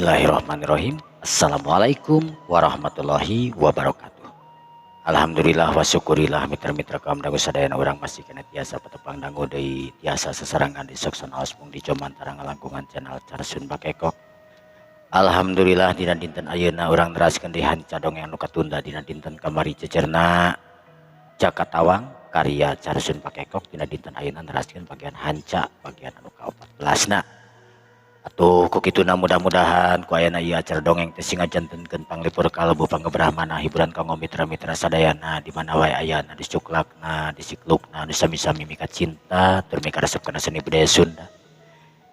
Bismillahirrahmanirrahim. Assalamualaikum warahmatullahi wabarakatuh. Alhamdulillah wa syukurillah mitra-mitra kaum dangu sadayana orang masih kena tiasa petepang dangu deui tiasa sesarangan di soksana osmung di jomantara ngalangkungan channel Carsun Bakekok. Alhamdulillah dina dinten ayeuna urang neraskeun di hanca dongeng anu katunda dina dinten kamari cecerna Jakatawang karya Carsun Bakekok. Dina dinten ayeuna neraskeun bagian hanca bagian anu ka-14 atuh kukituna mudah-mudahan ku ayana ieu acara dongeng teh singajantenkeun panglipur kalbu pangebrahmana hiburan kanggo mitra-mitra sadayana di mana wae ayana di cuklakna di siklukna di sami-sami mika cinta tur mika resep kana seni budaya Sunda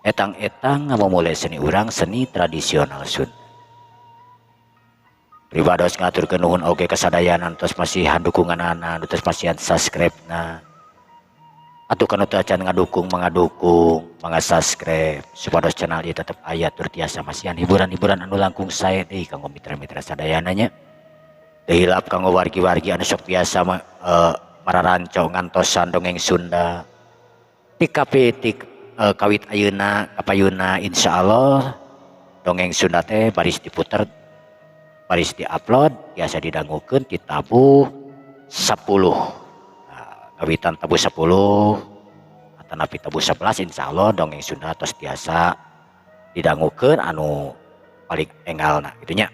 etang-etang ngamumule seni urang seni tradisional Sunda. Pribados ngaturkeun nuhun oge kasadayana tos masihan dukunganana tos masihan subscribe-na atuh kanu teu acan ngadukung subscribe supados channel ieu tetep aya tur tiasa masihan hiburan-hiburan anu langkung sae deui kanggo mitra-mitra sadayana nya. Deui hilap kanggo wargi-wargi anu sok biasa mararanco ngantosan dongeng Sunda ti kawit ayeuna kapayuna insyaallah dongeng Sunda teh baris diputer baris diupload biasa didangukeun ti tabuh 10 kawitan tabuh 10 atau napi tabuh 11 insyaallah dongeng Sunda tos tiasa didangukeun anu paling enggalna gitunya.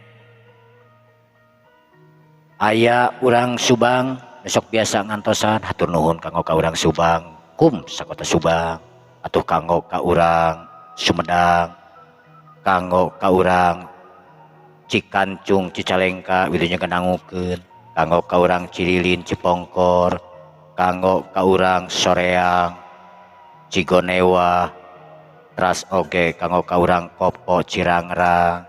Aya urang Subang besok biasa ngantosan hatur nuhun kanggo ka urang Subang sakota Subang atuh kanggo ka urang Sumedang kanggo ka urang Cikancung Cicalengka wilunya ngedangukeun kanggo ka urang Cililin Cipongkor kanggo ka urang Soreang Cigonewa teras oge kanggo ka urang Kopo Cirangrang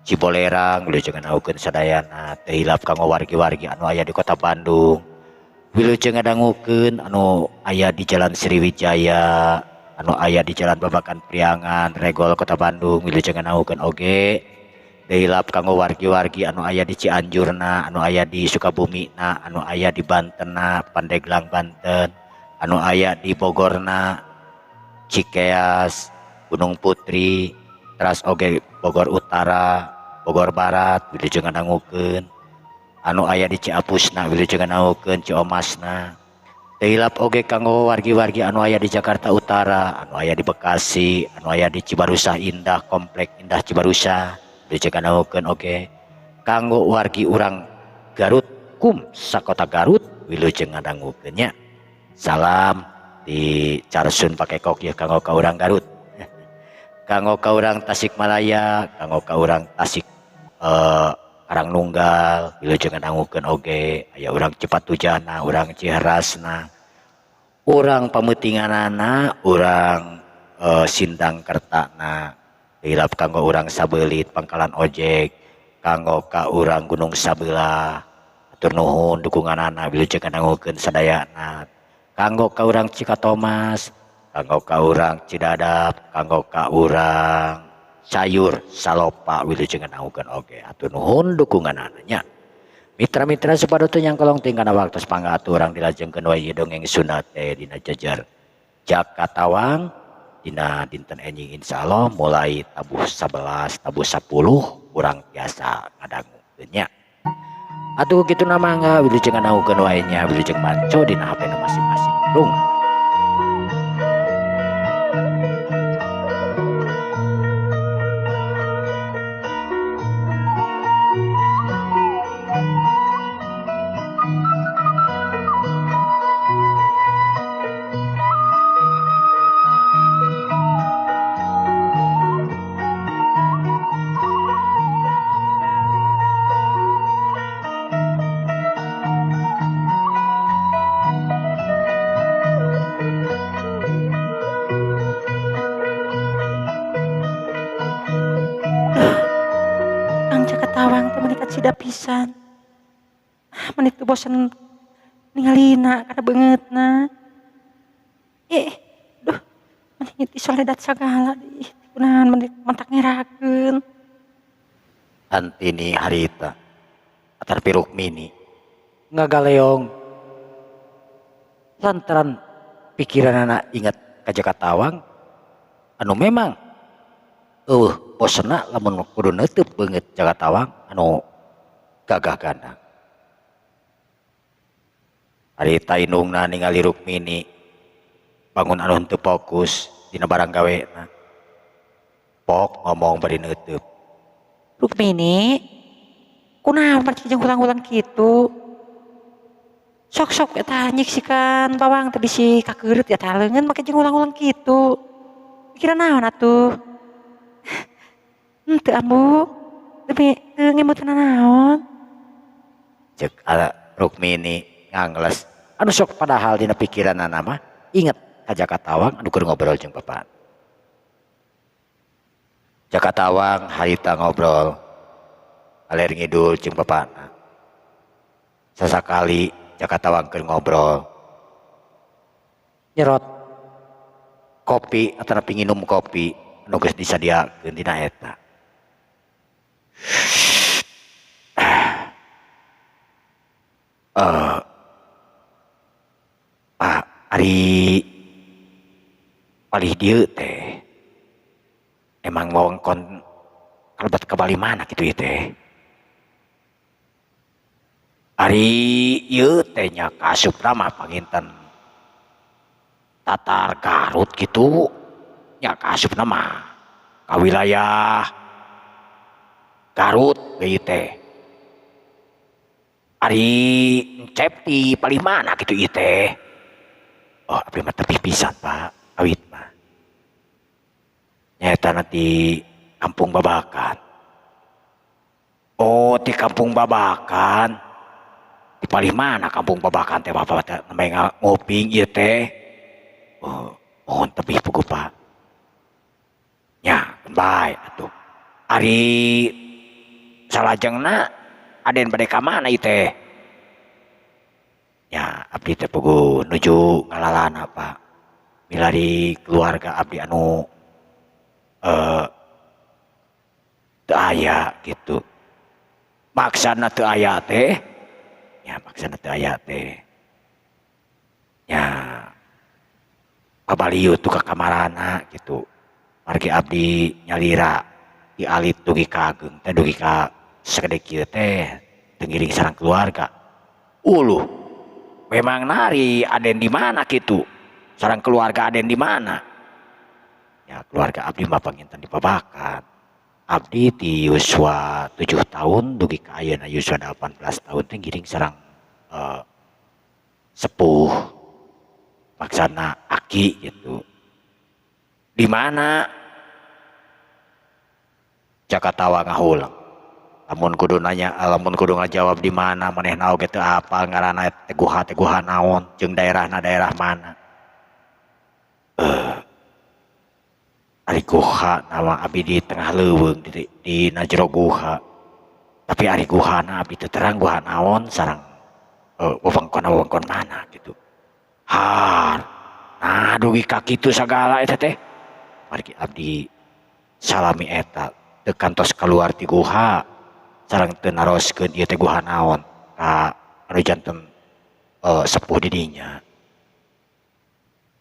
Cibolerang wilujeng ngadanggukeun sadayana. Teu hilap kanggo wargi-wargi anu aya di kota Bandung wilujeng ngadanggukeun anu aya di Jalan Sriwijaya anu aya di Jalan Babakan Priangan Regol kota Bandung wilujeng ngadanggukeun oge. Teu hilap kanggo wargi-wargi anu aya di Cianjurna anu aya di Sukabumina anu aya di Bantenna Pandeglang Banten anu aya di Bogorna Cikeas Gunung Putri teras oge Bogor Utara Bogor Barat wilujeng ngadanggukeun anu aya di Ciapusna wilujeng ngadanggukeun Ciomasna. Teu hilap oge kanggo wargi-wargi anu aya di Jakarta Utara anu aya di Bekasi anu aya di Cibarusah Indah Komplek Indah Cibarusah wilujeng ngadanggukeun oge kanggo wargi urang Garut sakota Garut wilujeng ngadanggukeun nya. Salam di Carsun Bakekok ya kanggo ka urang Garut kanggo ka urang Tasikmalaya kanggo ka urang Tasik Karangnunggal wilujeng ngadanggukeun oge. Aya urang Cipatujana urang Ciherasna urang Pameutinganana urang Sindang Kertana. Hilap kanggo urang Sabelit Pangkalan Ojek kanggo ka urang Gunung Sabelah atur nuhun dukunganana wilujeng ngadanggukeun sadayana. Kanggo ka urang Cikatomas kanggo ka urang Cidadap kanggo ka urang Sayur Salopa wilujeng ngadanggukeun oge atur nuhun dukunganana nya. Mitra-mitra sapadoto yang kolong ting kana waktos pangatu urang dilajengkeun wae dongeng Sunda teh dina jejer Jakatawang dina dinten enjing insyaallah mulai tabuh 11 tabuh 10 urang biasa ngadanggukeun nya. Atuh kitu na mangga wilujeng ngadanggukeun wae nya wilujeng manco dina HP na masing-masing. Dung. Jakatawang teh menika cida pisan. Menik teu bosen ningalina kada beungeutna. Duh, menik nyeti soledad sagala deui. Kunaon menik mentak ngerakeun. Antini harita atar piruk mini ngagaleong lantaran pikiran anak ingat ka Jakatawang anu memang bosna lamun kudu neuteub beungeut jaga tawang anu gagah gandang. Harita indungna ningali Rukmini bangun anu henteu fokus dina barang gawena. Pok ngomong bari neuteub. Rukmini, kunaon marci jeung ulang-ulang kitu? Sok-sok eta nyiksikan bawang teh bisi kakeureut eta leungeun make jeung ulang-ulang kitu. Kira naon atuh? Henteu ambu. Tapi teu ngemutkeun naon. Cek Rukmini ngangles. Anu sok padahal dina pikiranna mah inget ka Jakatawang anu keur ngobrol jeung bapak. Jakatawang harita ngobrol aler ngidul jeung bapana. Sasakali Jakatawang keur ngobrol nyerot kopi atau nginum kopi anu geus disadiakeun dina eta. Ari palih dieu teh emang wewengkon kalebat ka Bali mana kitu ieu teh. Ari ieu teh nya kaasupna mah panginten Tatar Garut gitu. Nya kaasupna mah ka wilayah Garut ieu teh. Ari encep di palih mana kitu ieu teh. Oh, abdi mah tepih pisan, Pak. Awit mah. Nyata nanti Kampung Babakan. Oh, di Kampung Babakan. Di palih mana Kampung Babakan teh Bapak teh namanya ngoping ieu teh. Oh, mohon tepih pugu Pak. Nya, bae atuh. Ari salajengna aden bade ka mana ieu teh? Ya, abdi teh pugu nuju ngalalana Pak. Milari keluarga abdi anu teu aya gitu. Maksana teu aya teh. Ya, maksana teu aya teh. Ya, pabalieu tuh ka kamarana gitu. Margi abdi nyalira di alit dugi ka Ageung teh dugi ka sakedek kieu teh teu ngiring sareng keluarga. Uluh. Memang nari aden di mana gitu. Sareng keluarga aden di mana? Ya keluarga abdi mah panginten di Babakan. Abdi di yuswa 7 tahun dugi ka ayeuna yuswa 18 tahun teh ngiring sareng sepuh maksana aki gitu. Di mana? Jakatawa ngahulang. Lamun kudu nanya, lamun kudu ngajawab di mana manehna oge teu apal ngaranna teguha naon jeung daerahna daerah mana. Ari guha nama abdi di tengah leuweung di najero guha. Tapi ari guhana abdi teu terang guha naon sareng wewengkon mana gitu. Har. Nah dugi ka kitu sagala eta teh. Margi abdi salami eta teu kantos keluar ti guha. Sareng teu naroskeun ieu teh guha naon ka anu janten sepuh di dinya.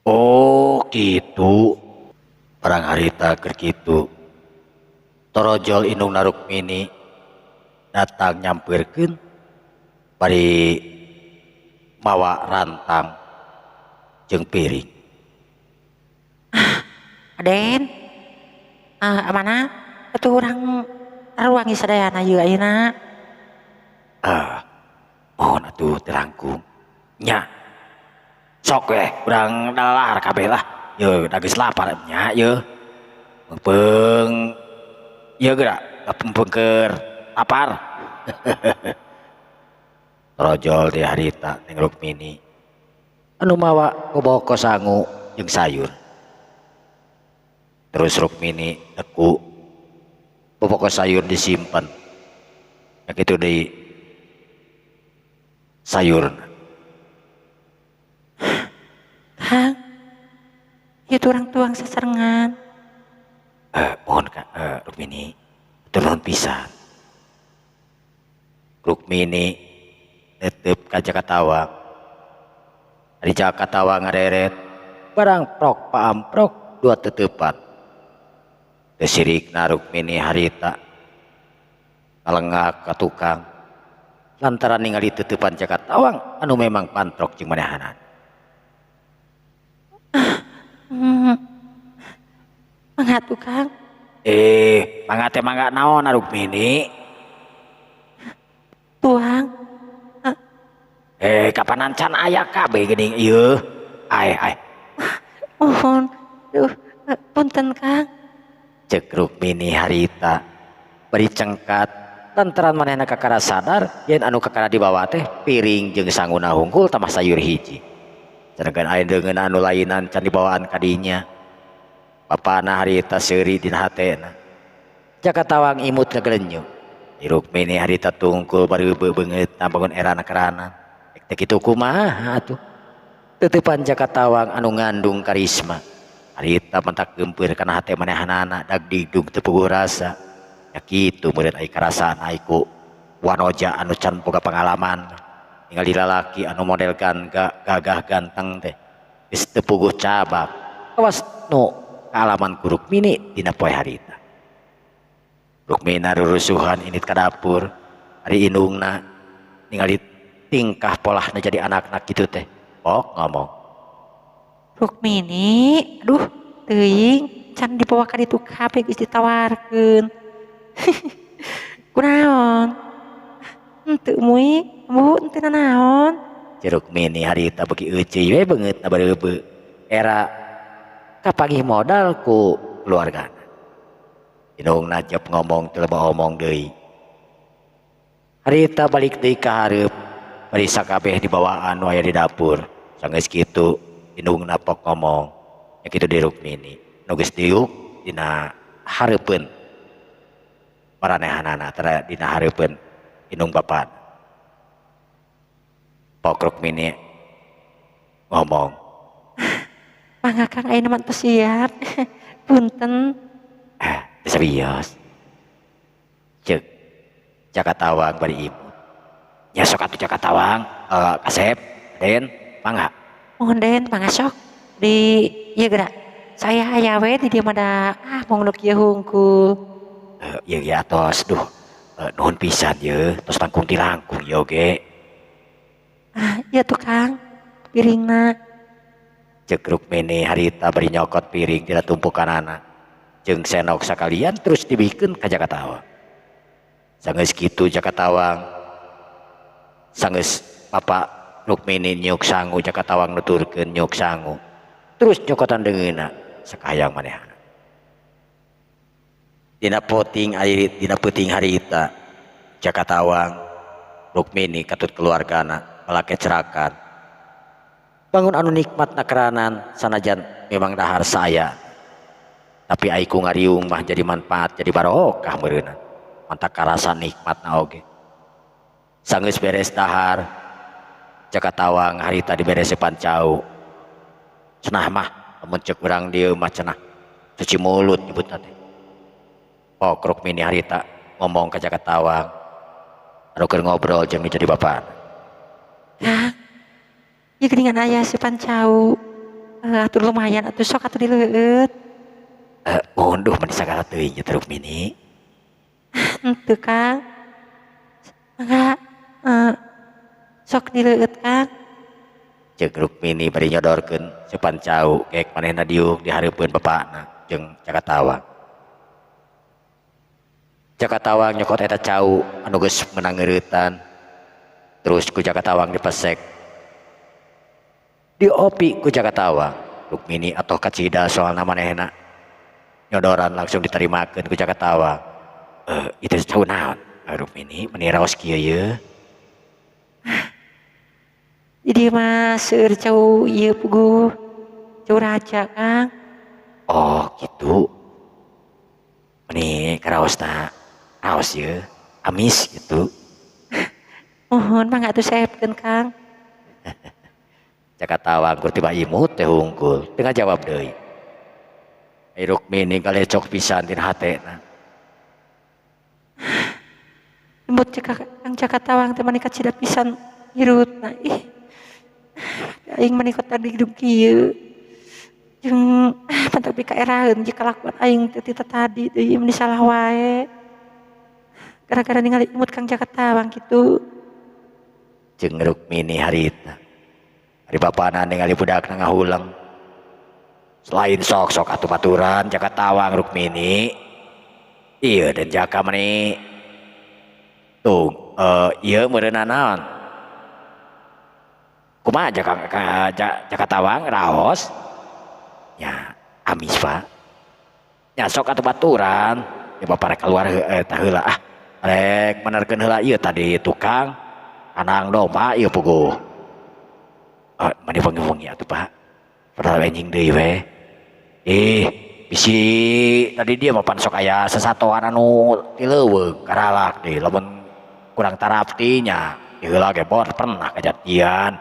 Oh gitu. Barang harita keur kitu. Torojol indungna Rukmini datang nyampeurkeun bari mawa rantang jeung piring. Aden. Mana? Atuh urang ruangi sadayana ieu ayeuna. Mohon atuh terangkung. Nya. Sok we urang dalar kabeh lah. Yeuh da geus lapar nya yeuh. Mumpung ieu geura mumpung keur lapar. Rojol di harita ning Rukmini. Anu mawa boboko sangu jeung sayur. Terus Rukmini teku boboko sayur disimpan. Ya kitu deui sayur. Kang, ieu urang tuang sasarengan. Mohon Rukmini turun pisan. Rukmini netep ka Jakatawang. Ari Jakatawang ngareret barang prok paamprok dua tetepan. Sirikna Rukmini harita ngalengak ka tukang lantaran ningali teutepan Jakatawang anu memang pantrok jeung manehanana. Hmm, mangga tukang. Mangga teh mangga naon Rukmini? Tuang. Kapanan can aya kabeh geuning ieu. Ai. Mohon. Duh, punten Kang. Cek Rukmini harita bari cengkat lantaran manehna kakara sadar yen anu kakara dibawa teh piring jeung sanguna hungkul tamah sayur hiji. Sedangkan aya deungeun anu lainan can dibawaan kadinya. Bapana harita seuri dina hatena. Jakatawang imut ngagelenyuk. Rukmini harita tungkul bareubeu beungeut bangun erana keranan. Teh kitu kumaha atuh? Teutepan Jakatawang anu ngandung karisma. Harita mentak gempeur kana hate manehanana dagdidung teu puguh rasa. Ya kitu meureun ai karasaan ai ku wanoja anu can boga pangalaman. Ningali lalaki anu model gagah ganteng teh geus teu puguh cabak. Awas nu kaalaman ku Rukmini dina poe harita. Rukmini rurusuhan init ka dapur. Ari indungna ningali tingkah polahna jadi anak-anak gitu teh. Pok ngomong. Rukmini, aduh, teuing can dibawa ka ditu kabeh geus ditawarkeun. Kunaon? Henteu muy, Bu, henteu nanaon. Rukmini harita beuki euceuy we beungeutna bareubeu. Era kapagih modal ku keluargana. Indungna jep ngomong teu loba omong deui. Harita balik deui ka hareup. Bari sakabeh dibawaan nu aya di dapur. Sanggeus kitu indungna pok ngomong. Ya kitu di Rukmini. Nu geus diuk dina hareupeun maranehanana tara dina hareupeun indung bapan. Pok Rukmini ngomong. Mangga Kang ayeuna mah teu siap. Punten. Serius. Cek Jakatawang bari imut. Ya sok atuh Jakatawang, Kasep, Den, mangga. Mohon Den, mangga sok. Di ieu geura. Saya aya we di dieu mah da mung nu kieu hungkul. Ieu atos duh. Nuhun pisan ye, tos langkung tilangkung ye oge. Iya tuh Kang. Piringna. Cek Rukmini harita bari nyokot piring tina tumpukanana. Jeung senok sakalian terus dibikeun ka Jakatawang. Sanggeus kitu Jakatawang sanggeus Bapak Rukmini nyuk sangu Jakatawang nuturkeun nyuk sangu. Terus nyokotan deungeunna sakayang manehna. Dina peuting harita Jakatawang Rukmini katut keluargana melake cerakan. Bangun anu nikmat nakeranan sanajan memang dahar saya. Tapi aiku ngariung mah jadi manfaat jadi barokah meureunna. Mantak karasa nikmatna oge. Sanggeus beres dahar Jakatawang harita diberesi pancau. Cenah mah lamun ceuk urang dieu mah cenah cuci mulut nyebutna teh. Pok Rukmini harita ngomong ka Jakatawang anu keur ngobrol jeung jadi bapak. Kang. Ieu geuningan aya si pancau. Atur lumayan atuh sok atuh dileueut. Unduh meni sagala teuing nya Rukmini. Henteu Kang. Mangga sok dileueut Kang. Cek Rukmini bari nyodorkeun si pancau kek manehna diuk di hareupeun bapakna jeung Jakatawang. Jakatawang nyokot eta cau anu geus meunang ngeureuten. Terus ku Jakatawang dipesek. Diopi ku Jakatawang. Rukmini atoh kacida soalna manehna. Nyodoran langsung ditarimakeun ku Jakatawang. Itu cau naon? Rukmini meni raos kieu ye. Jadi mah seueur cau ieu puguh. Cau raja Kang. Oh gitu. Meni karaosna raos ye. Amis gitu. Mohon mangga atuh saepkeun Kang. Jakatawang kur tiba imut teh hungkul. Tengah jawab deui. Rukmini galecok pisan tina hatena. Embut Kang Jakatawang teh manika cida pisan hirutna. Ih. Aing manika tadi hidup kieu. jeung pantak bikaeraheun jika kalakuan aing teu ti tadi deui mun salah wae. Gara-gara ningali imut Kang Jakatawang kitu. Jeung Rukmini harita. Ari bapana ningali budakna ngahulang. Selain sok-sok atuh baturan Jakatawang Rukmini. Iya dan Jaka meni. Tuh, iya meureunna naon? Kumaha Jakatawang raos? Ya, amis Pak. Ya sok atuh baturan. Ya bapak rek keluar tah heula ah. Rek menerkeun heula ieu tadi tukang kanang domba ieu puguh. Mani wengi-wengi atuh Pak. Padahal enjing deui we. Bisi tadi dia mah pan sok aya sasatoan anu ti leuweung karalak deui lamun kurang tarap ti nya. Heula ge bor pernah kejadian.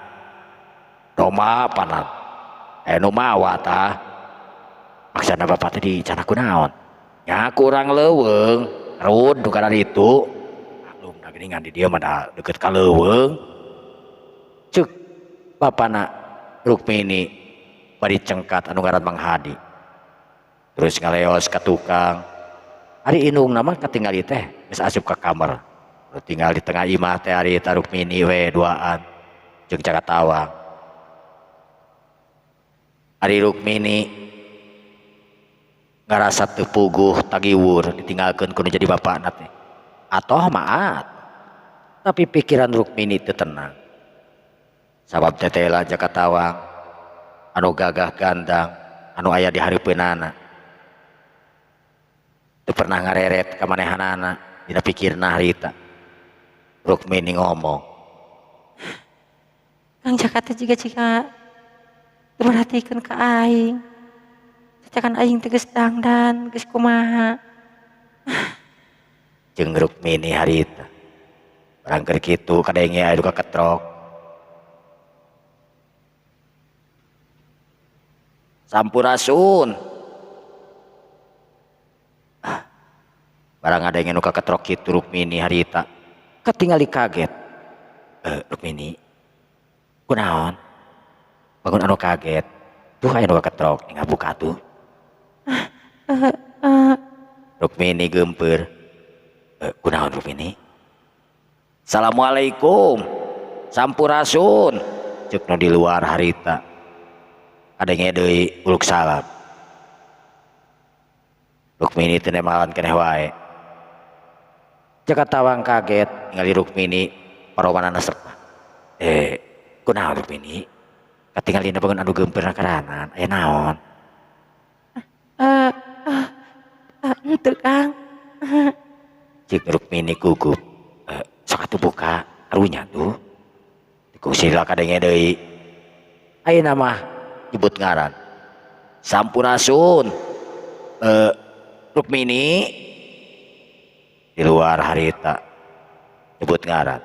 Domba panan. Nu mawa tah. Maksudna bapak tadi cana kunaon? Ya kurang leuweung, rud du kana ditu. Maklum da geuningan di dieu mah da deukeut ka leuweung. Ceuk bapana Rukmini bari cengkat anu ngaran Mang Hadi. Terus ngaleos ka tukang. Ari indungna mah katingali teh geus asup ka kamar. Tinggal di tengah imah teh ari ta Rukmini we duaan jeung Jakatawang. Ari Rukmini ngarasa teu puguh tagiwur ditinggalkeun ku nu jadi bapakna teh. Atoh maat. Tapi pikiran Rukmini teu tenang. Sabab tetela Jakatawang anu gagah gandang anu aya di hareupeunana. Teu pernah ngareret ka manehanana dina pikirna harita. Rukmini ngomong. Kang Jaka teh jiga teu merhatikeun ka aing. Cakan aing teh geus dangdan, geus kumaha. Jeung Rukmini harita. Barang keur kitu kadenge aya duka ketrok. Sampurasun. Barang ada yang nuka ketrok kitu Rukmini harita. Katingali kaget. Rukmini. Kunaon? Bangun anu kaget. Tuh aya nuka ketrok ning buka tuh. Rukmini geumpeur. Kunaon Rukmini? Assalamualaikum. Sampurasun. Ceuk nu di luar harita. Kadenge deui uluk salam. Rukmini teu nemalan keneh wae. Jakatawang kaget ningali Rukmini parowanana sepa. Kunaon Rukmini? Katingalina bangun anu geumpeur karanan. Aya naon? Henteu Kang. Cik Rukmini gugup. Sok atuh buka karunya tuh. Dikusila kadenge deui. Ayeuna mah nyebut ngaran. Sampurasun. Rukmini di luar harita nyebut ngaran.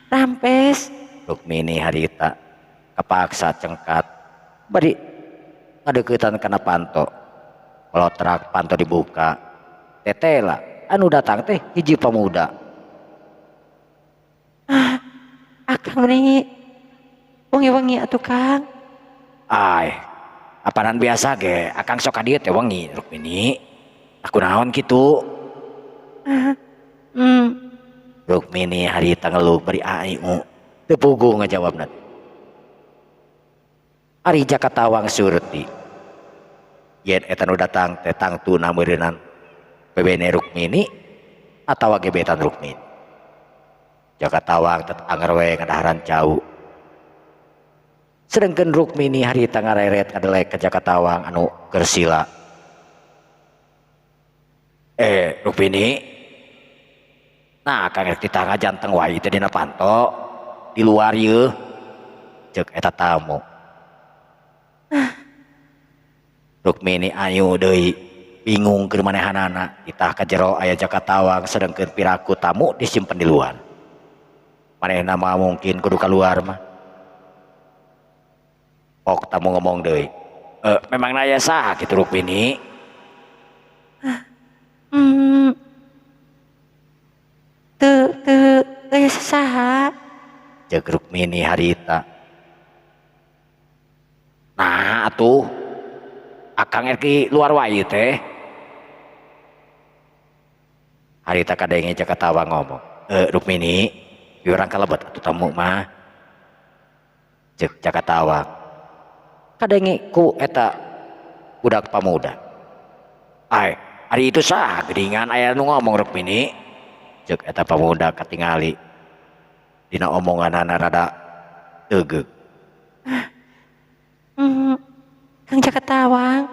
Rampes. Rukmini harita kepaksa cengkat bari ngadeuketan kana panto. Kolotrak panto dibuka. Tetela anu datang teh hiji pemuda. Akang meni wengi-wengi atuh Kang. Apanan biasa ge akang sok ka dieu teh wengi Rukmini. Aku naon kitu? Rukmini harita ngeluh bari aing teu puguh ngajawabna. Ari Jakatawang surti. Yen eta nu datang teh tangtuna meureunan bebene Rukmini atawa gebetan Rukmini. Jakatawang tet anger we ngadaharan cau. Sedengkeun Rukmini harita ngareret kadelek ka Jakatawang anu keur sila. Rukmini. Nah, kang rek ditangga janteng wae teh dina panto di luar ieu. Ceuk eta tamu. Rukmini ayu deui bingung keur manehanana. Itah ka jero aya Jakatawang sedengkeun piraku tamu disimpen di luar. Manehna mah mungkin kudu kaluar mah. Pok tamu ngomong deui. Memang naya saha kitu Rukmini? Teu aya saha. Ceuk Rukmini harita. Nah atuh akang ki luar wae teh. Harita kadenge Jakatawa ngomong, Rukmini orang kalebet atuh tamu mah. Cek Jakatawa kadenge ku eta budak pamuda. Ai hari itu sah gedingan aya nu ngomong Rukmini. Cek eta pamuda katingali dina omonganana rada teugeuh. Kang Jakatawang.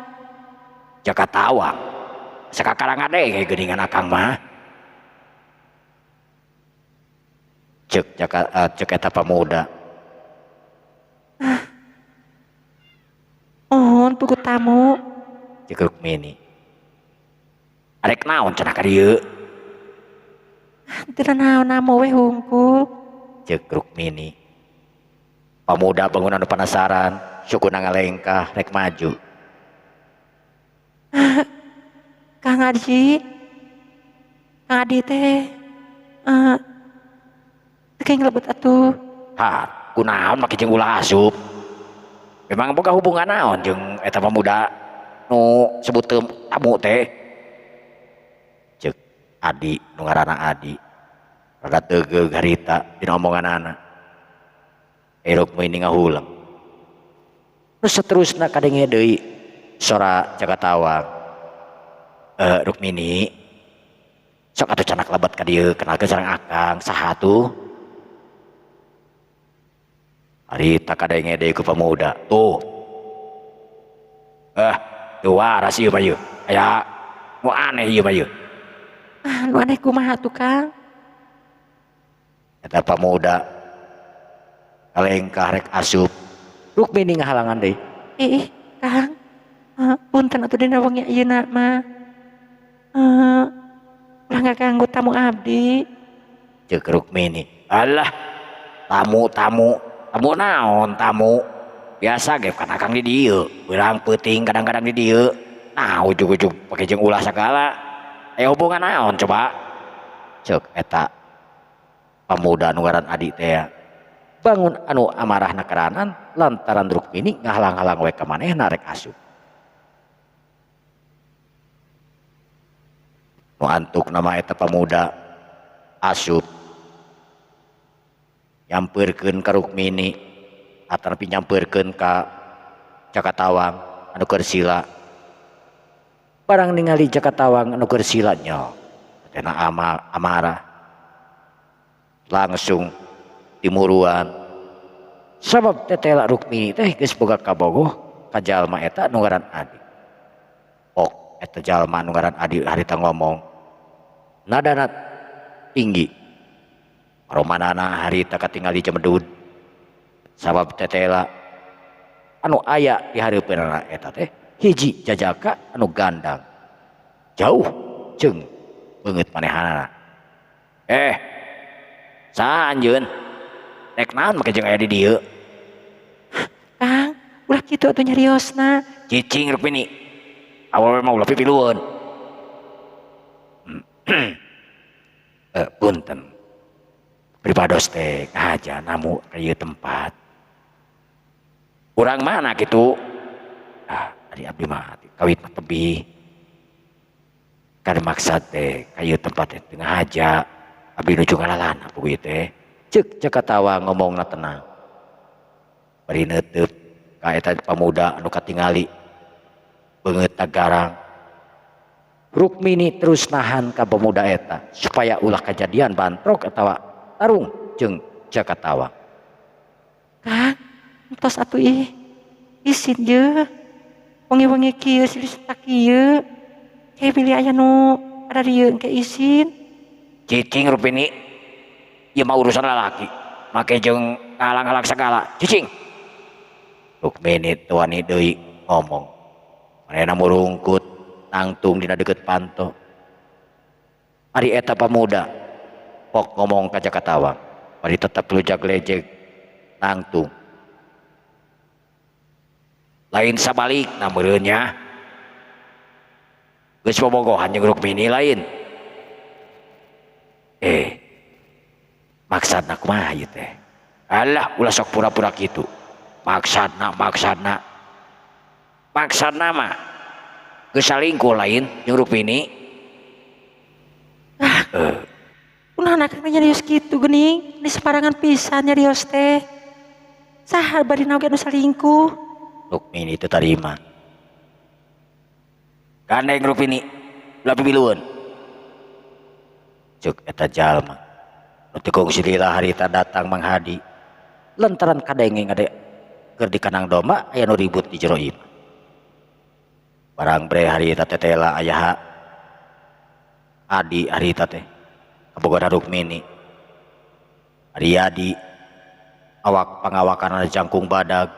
Jakatawang sakakarang ade gedingan akang mah. Cek eta pamuda. Pugu tamu. Cek Rukmini. Arek naon cenah ka dieu? Teu naon namu we hungkul. Cek Rukmini. Pamuda bangun anu penasaran, sukuna ngalengkah rek maju. Kang Adi. Kang Adi teh. Teu ngelebet atuh. Ha, kunaon make jeung ulah asup. Memang boga hubungan naon jeung eta pamuda nu sebut tamu teh. Cek Adi nu ngaranna Adi. Rada teugeuh harita dina omonganana. Rukmini ngahulang. Terus seterusna kadenge deui sora Jakatawang. Rukmini sok atuh cenah lebat ka dieu kenalkeun sareng akang saha atuh. Harita kadenge deui ku pamuda. Tuh. Teu waras ieu mah ieu. Aya nu aneh ieu mah ieu. Nu aneh kumaha tuh Kang? Eta pamuda kalengkah rek asup. Rukmini ngahalangan deui. Kang. Punten atuh dina wengi ayeuna mah. Ulah ngaganggu tamu abdi. Cek Rukmini. Alah, tamu naon tamu? Biasa ge kan akang di dieu. Urang peuting kadang-kadang di dieu. Nah, ujug-ujug pake jeung ulah sagala. Hubungan naon coba? Cek eta pamuda nu ngaran Adi teh. Bangun anu amarahna keranan lantaran Rukmini ngahalang-halang we ka manehna rek asup. Nu antuk nama eta pamuda asup nyampeurkeun ka Rukmini atapi nyampeurkeun ka Jakatawang anu keur sila. Barang ningali Jakatawang anu keur sila nya tena amarah langsung timuruan sabab tetela Rukmini teh geus boga kabogoh ka jalma eta nu ngaran Adi. Eta jalma nu ngaran Adi harita ngomong nadana tinggi romanana harita katingali jemedud sabab tetela anu aya di hareupeunana eta teh hiji jajaka anu gandang jauh jeung beungeut manehanana. Saha anjeun? Rek naon make jeung aya di dieu? Kang, ulah kitu atuh nyariosna. Cicing Rukmini. Awewe mah ulah pipilueun. Punten. Pripados teh aja namu ka ieu tempat. Urang mana kitu? Ari abdi mah kawit mah tebih. Kada maksad teh ka ieu tempat teh teu ngahaja. Abdi nuju ngalalana puguh teh. Ceuk Jakatawang ngomongna tenang. Bari neuteub ka eta pamuda anu katingali beungeutna garang. Rukmini terus nahan ka pemuda eta supaya ulah kejadian bantrok atawa tarung jeung Jakatawang. Kang, entos atuh isin je. Wengi-wengi kieu silih tak kieu. Kayak pilih aya nu ada dieu engke isin. Cicing Rukmini. Ieu mah urusan lalaki. Make jeung ngalang-alang sagala. Cicing. Rukmini tuani deui ngomong. Manehna murungkut nangtung dina deukeut panto. Ari eta pamuda pok ngomong ka Jakatawang. Bari tetep lujag-lejeg nangtung. Lain sabalikna meureun nya. Geus bobogohan jeung Rukmini lain. Maksudna kumaha ieu teh? Alah ulah sok pura-pura kitu. Maksudna maksudna mah geus salingkuh lain jeung Rukmini. Kunaon Kang nyarios kitu geuning? Di separangan pisan nyarios teh. Saha bari naoge anu salingkuh? Rukmini teu tarima. Gandeng Rukmini, ulah pibilueun. Ceuk eta jalma. Nu teu kungsi lila harita datang manghadi. Lantaran kadenge ngade keur di kanang domba aya nu ribut di jero imah. Barang bre harita teh tela aya Adi harita teh. Kabogohan Rukmini. Ari Adi awak pangawakanana jangkung badag.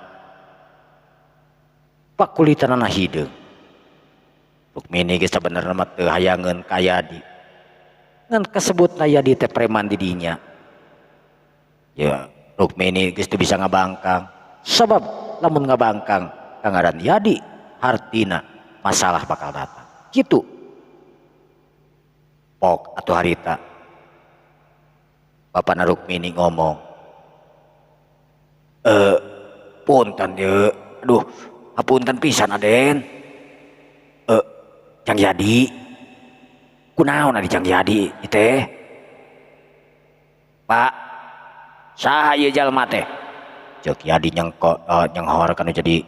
Pakulitanana hideung. Rukmini geus sabenerna mah teu hayangeun ka Adi. Ngan kasebutna Adi teh preman di dinya. Ya, Rukmini geus teu bisa ngabangkang. Sabab lamun ngabangkang kangaran Adi, hartina masalah bakal datang. Kitu. Pok atuh harita. Bapana Rukmini ngomong. Punten ye. Aduh, hapunten pisan Aden. Jang Yadi. Kunaon ari Jang Yadi teh? Pak, saha ieu jalma teh? Ceuk Yadi nyenghor kana jadi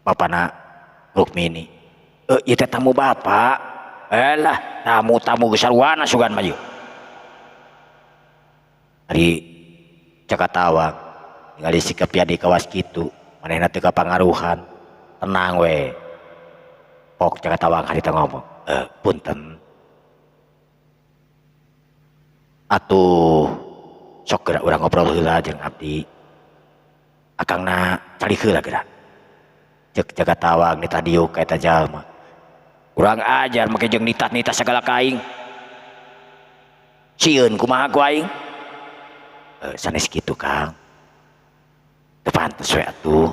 bapana Rukmini. Ieu teh tamu bapak. Elah, tamu-tamu geus sarwana sugan mah ieu. Ari Jakatawang ningali sikap Yadi kawas kitu, manehna teu kapangaruhan. Tenang we. Pok Jakatawang harita ngomong. Punten. Atuh sok geura urang ngobrol heula jeung abdi. Akangna cari heula geura. Ceuk Jakatawang nitah diuk ka eta jalma. Urang ajar make jeung nitah-nitah sagala kaing. Sieun kumaha ku aing? Sanes kitu Kang. Teu pantes we atuh.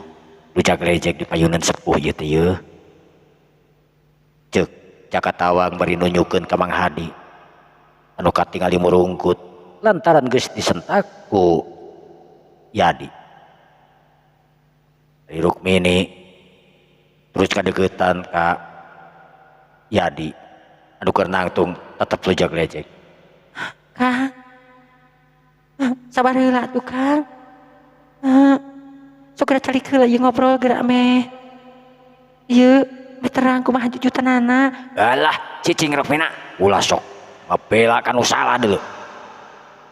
Lujag-lejeg di payunan sepuh ieu teh yeuh. Ceuk Jakatawang bari nunjukeun ka Mang Hadi anu katingali murungkut lantaran geus disentak ku Yadi. Dari Rukmini terus kadeuketan ka Yadi anu keur nangtung tetep lujag-lejeg. Kang, sabar heula atuh Kang. Sok geura calik heula ieu ngobrol geura meh. Ieu diterang kumaha jujutanana. Alah, cicing Rukmina, ulah sok ngabela kanu salah deuleu.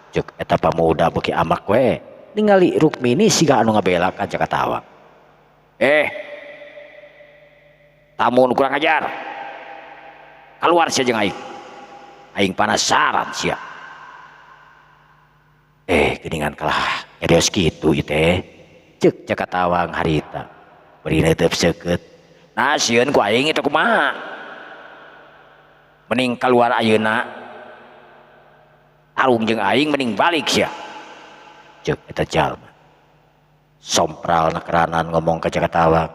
Ceuk eta pamuda beuki amak we ningali Rukmini siga anu ngabela ka Jakatawang. Tamun kurang ajar. Keluar sia jeung aing. Aing panasaran sia. Geuningan kalah nyarios kitu ieu teh. Ceuk Jakatawang harita beri neuteuf seukeut. Nah sieun ku aing itu kumaha? Mending keluar ayeuna tarung jeung aing mending balik sia. Ceuk eta jalma. Sompral nakeranan ngomong ka Jakatawang.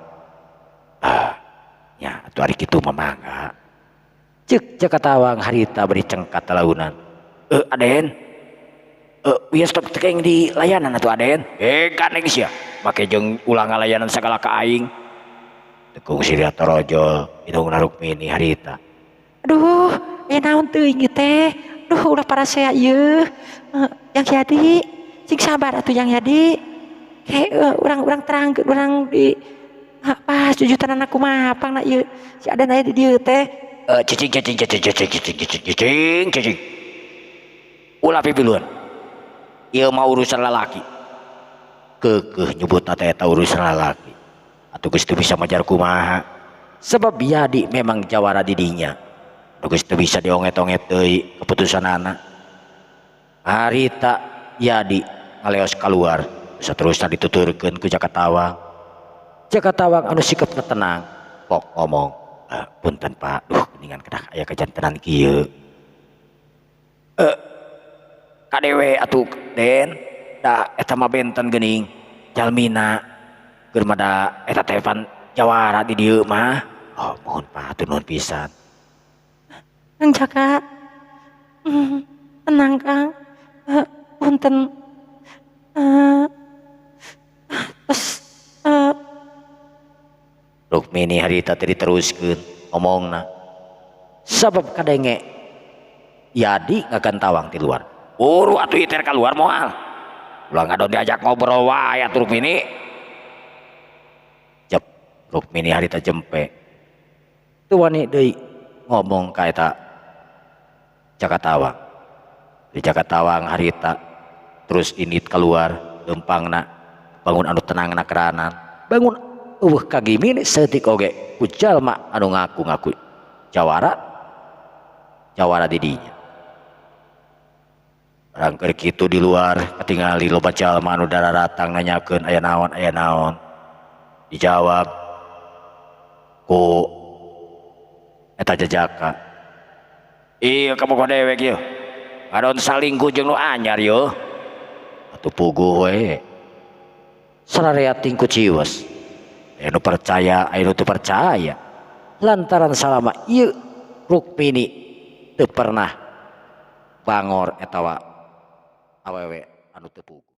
Nya atuh ari kitu mah mangga. Ceuk Jakatawang harita beri cengkat talaunan. Aden. Wios stop tekeng di layanan atuh Aden. Gandeng sia. Make jeung ulang ngalayanan sagala ka aing. Tekung siria torojol hidungna Rukmini harita. Aduh, naon teuing ieu teh? Duh, ulah parasea ieu. Yang Yadi, sing sabar atuh Yang Yadi. Urang terangkeun urang di pas jujutanana kumaha pangna ieu si Aden aya di dieu teh. Cicing. Ulah pipiluan. Ieu mah urusan lalaki. Keukeuh nyebutna teh eta urusan lalaki. Atuh geus teu bisa majar kumaha. Sebab Yadi memang jawara di dinya. Atuh geus teu bisa dionget-onget deui keputusanana. Harita Yadi ngaleos kaluar, saterusna dituturkeun ku Jakatawang. Jakatawang anu sikapna tenang, pok ngomong, punten Pak, geuningan kedah aya kajantenan kieu. Kadewe atuh Den, da eta mah benten geuning jalmina keur mada eta teh pan jawara di dieu mah. Mohon Pak, atuh nuhun pisan. Kang Jaka, tenang Kang, punten. Terus Rukmini harita tadi teruskeun ngomongna sabab kadenge Yadi ngagantawang di luar uru atuh iter keluar moal ulah ngadon diajak ngobrol wae atuh Rukmini jep Rukmini harita jempe teu wani deui ngomong ka eta Jakatawang di Jakatawang harita terus init keluar lempangna bangun anu tenang na keranan bangun kagimini setik oge ku jalma anu ngaku-ngaku jawara didinya barang keur kitu di luar ketingali loba jalma anu datang nanyakeun aya naon dijawab ku eta Jajaka iya kamu dewek ieu ngadon salingkuh jeung nu anyar yo atuh puguh we sararea tingku cios anu percaya anu teu percaya lantaran salama ieu Rukmini teu pernah bangor etawa awewe anu teu puguh